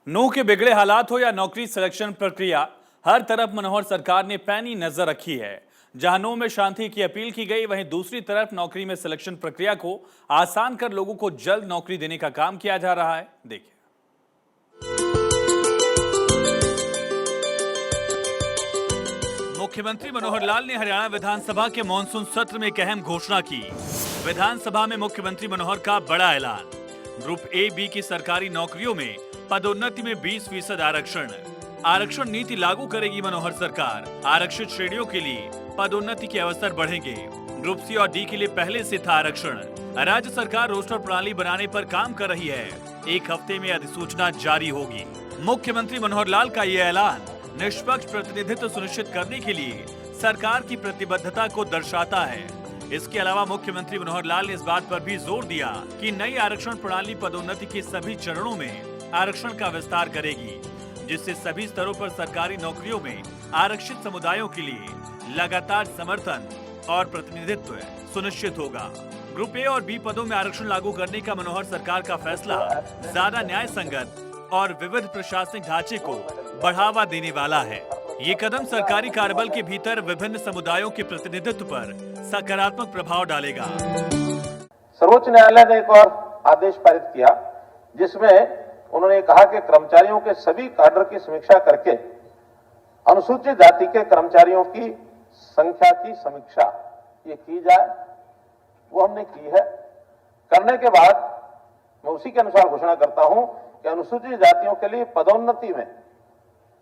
नूह के बिगड़े हालात हो या नौकरी सिलेक्शन प्रक्रिया, हर तरफ मनोहर सरकार ने पैनी नजर रखी है। जहां नूह में शांति की अपील की गई, वहीं दूसरी तरफ नौकरी में सिलेक्शन प्रक्रिया को आसान कर लोगों को जल्द नौकरी देने का काम किया जा रहा है। देखिए। मुख्यमंत्री मनोहर लाल ने हरियाणा विधानसभा के मानसून सत्र में एक अहम घोषणा की। विधानसभा में मुख्यमंत्री मनोहर का बड़ा ऐलान। ग्रुप ए बी की सरकारी नौकरियों में पदोन्नति में 20% आरक्षण नीति लागू करेगी मनोहर सरकार। आरक्षित श्रेणियों के लिए पदोन्नति के अवसर बढ़ेंगे। ग्रुप सी और डी के लिए पहले से था आरक्षण। राज्य सरकार रोस्टर प्रणाली बनाने पर काम कर रही है। एक हफ्ते में अधिसूचना जारी होगी। मुख्यमंत्री मनोहर लाल का ये ऐलान निष्पक्ष प्रतिनिधित्व सुनिश्चित करने के लिए सरकार की प्रतिबद्धता को दर्शाता है। इसके अलावा मुख्यमंत्री मनोहर लाल ने इस बात पर भी जोर दिया कि नई आरक्षण प्रणाली पदोन्नति के सभी चरणों में आरक्षण का विस्तार करेगी, जिससे सभी स्तरों पर सरकारी नौकरियों में आरक्षित समुदायों के लिए लगातार समर्थन और प्रतिनिधित्व सुनिश्चित होगा। ग्रुप ए और बी पदों में आरक्षण लागू करने का मनोहर सरकार का फैसला ज्यादा न्याय संगत और विविध प्रशासनिक ढांचे को बढ़ावा देने वाला है। ये कदम सरकारी कार्यबल के भीतर विभिन्न समुदायों के प्रतिनिधित्व पर सकारात्मक प्रभाव डालेगा। सर्वोच्च न्यायालय ने एक और आदेश पारित किया, जिसमें उन्होंने कहा कि कर्मचारियों के सभी काडर की समीक्षा करके अनुसूचित जाति के कर्मचारियों की संख्या की समीक्षा ये की जाए। वो हमने की है। करने के बाद मैं उसी के अनुसार घोषणा करता हूं कि अनुसूचित जातियों के लिए पदोन्नति में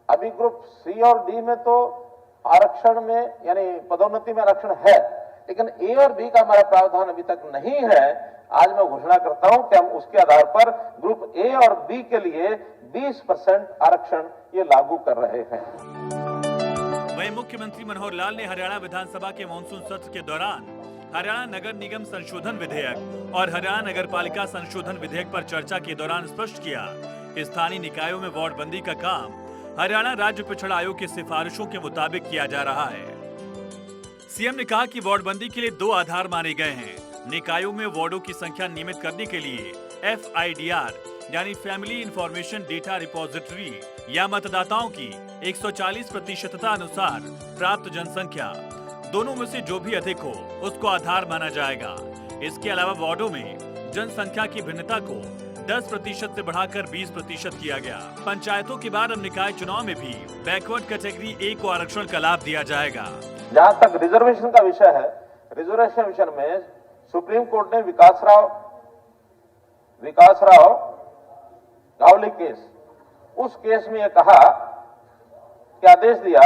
अभी ग्रुप सी और डी में तो आरक्षण में यानी पदोन्नति में आरक्षण है, लेकिन ए और बी का हमारा प्रावधान अभी तक नहीं है। आज मैं घोषणा करता हूं कि हम उसके आधार पर ग्रुप ए और बी के लिए 20% आरक्षण ये लागू कर रहे हैं। वहीं मुख्यमंत्री मनोहर लाल ने हरियाणा विधानसभा के मानसून सत्र के दौरान हरियाणा नगर निगम संशोधन विधेयक और हरियाणा नगर पालिका संशोधन विधेयक पर चर्चा के दौरान स्पष्ट किया कि स्थानीय निकायों में वार्ड बंदी का काम हरियाणा राज्य पिछड़ा आयोग की सिफारिशों के मुताबिक किया जा रहा है। सीएम ने कहा कि वार्ड बंदी के लिए 2 आधार माने गए हैं। निकायों में वार्डों की संख्या नियमित करने के लिए FIDR यानी फैमिली इंफॉर्मेशन डेटा रिपोजिटरी या मतदाताओं की 140% अनुसार प्राप्त जनसंख्या, दोनों में से जो भी अधिक हो उसको आधार माना जाएगा। इसके अलावा वार्डों में जनसंख्या की भिन्नता को 10% से बढ़ाकर 20% किया गया। पंचायतों के बाद अब निकाय चुनाव में भी बैकवर्ड कैटेगरी ए को आरक्षण का लाभ दिया जाएगा। जहां तक रिजर्वेशन का विषय है, रिजर्वेशन में सुप्रीम कोर्ट ने विकासराव गावली केस, उस केस में यह कहा कि आदेश दिया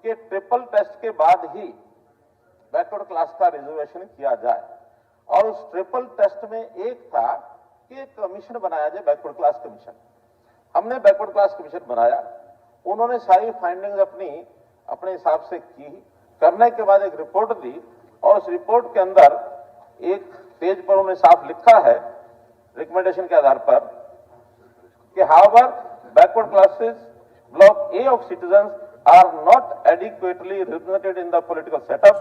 कि ट्रिपल टेस्ट के बाद ही बैकवर्ड क्लास का रिजर्वेशन किया जाए। और उस ट्रिपल टेस्ट में एक था कि एक कमीशन बनाया जाए, बैकवर्ड क्लास कमीशन। हमने बैकवर्ड क्लास कमीशन बनाया। उन्होंने सारी फाइंडिंग्स अपने हिसाब से की। करने के बाद एक रिपोर्ट दी और उस रिपोर्ट के अंदर एक पेज पर उन्होंने साफ लिखा है रिकमेंडेशन के आधार पर कि however backward classes block a of citizens are not adequately represented in the political setup.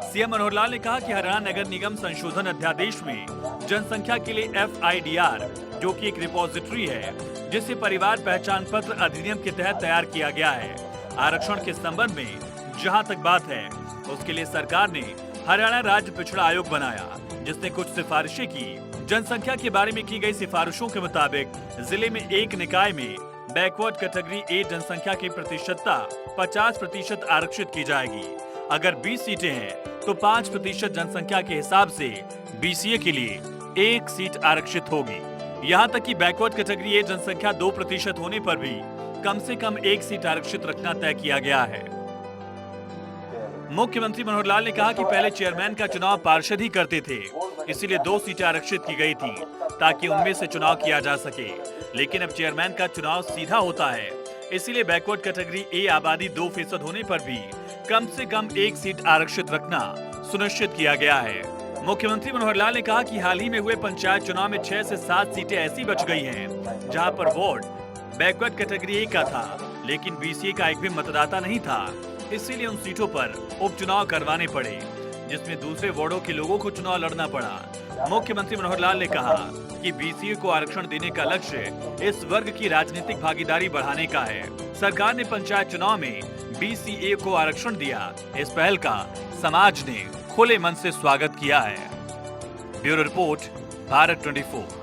CM Manohar Lal ने कहा कि हरियाणा नगर निगम संशोधन अध्यादेश में जनसंख्या के लिए FIDR, जो कि एक रिपोजिटरी है जिसे परिवार पहचान पत्र अधिनियम के तहत तैयार किया गया है, आरक्षण के संबंध में जहां तक बात है, उसके लिए सरकार ने हरियाणा राज्य पिछड़ा आयोग बनाया, जिसने कुछ सिफारिशें की। जनसंख्या के बारे में की गई सिफारिशों के मुताबिक जिले में एक निकाय में बैकवर्ड कैटेगरी ए जनसंख्या की प्रतिशतता 50% आरक्षित की जाएगी। अगर 20 सीटें हैं तो 5% जनसंख्या के हिसाब से BCA के लिए 1 सीट आरक्षित होगी। यहाँ तक कि बैकवर्ड कैटेगरी ए जनसंख्या 2% होने पर भी कम से कम 1 सीट आरक्षित रखना तय किया गया है। मुख्यमंत्री मनोहर लाल ने कहा कि पहले चेयरमैन का चुनाव पार्षद ही करते थे, इसीलिए 2 सीटें आरक्षित की गई थी ताकि उनमें से चुनाव किया जा सके। लेकिन अब चेयरमैन का चुनाव सीधा होता है, इसीलिए बैकवर्ड कैटेगरी ए आबादी 2% होने पर भी कम से कम 1 सीट आरक्षित रखना सुनिश्चित किया गया है। मुख्यमंत्री मनोहर लाल ने कहा कि हाल ही में हुए पंचायत चुनाव में 6 से 7 सीटें ऐसी बच गई हैं जहां पर वार्ड बैकवर्ड कैटेगरी ए का था, लेकिन BCA का एक भी मतदाता नहीं था। इसीलिए उन सीटों पर उपचुनाव करवाने पड़े, जिसमें दूसरे वार्डों के लोगों को चुनाव लड़ना पड़ा। मुख्यमंत्री मनोहर लाल ने कहा कि बीसीए को आरक्षण देने का लक्ष्य इस वर्ग की राजनीतिक भागीदारी बढ़ाने का है। सरकार ने पंचायत चुनाव में बीसीए को आरक्षण दिया। इस पहल का समाज ने खुले मन से स्वागत किया है। Bureau report, Bharat 24।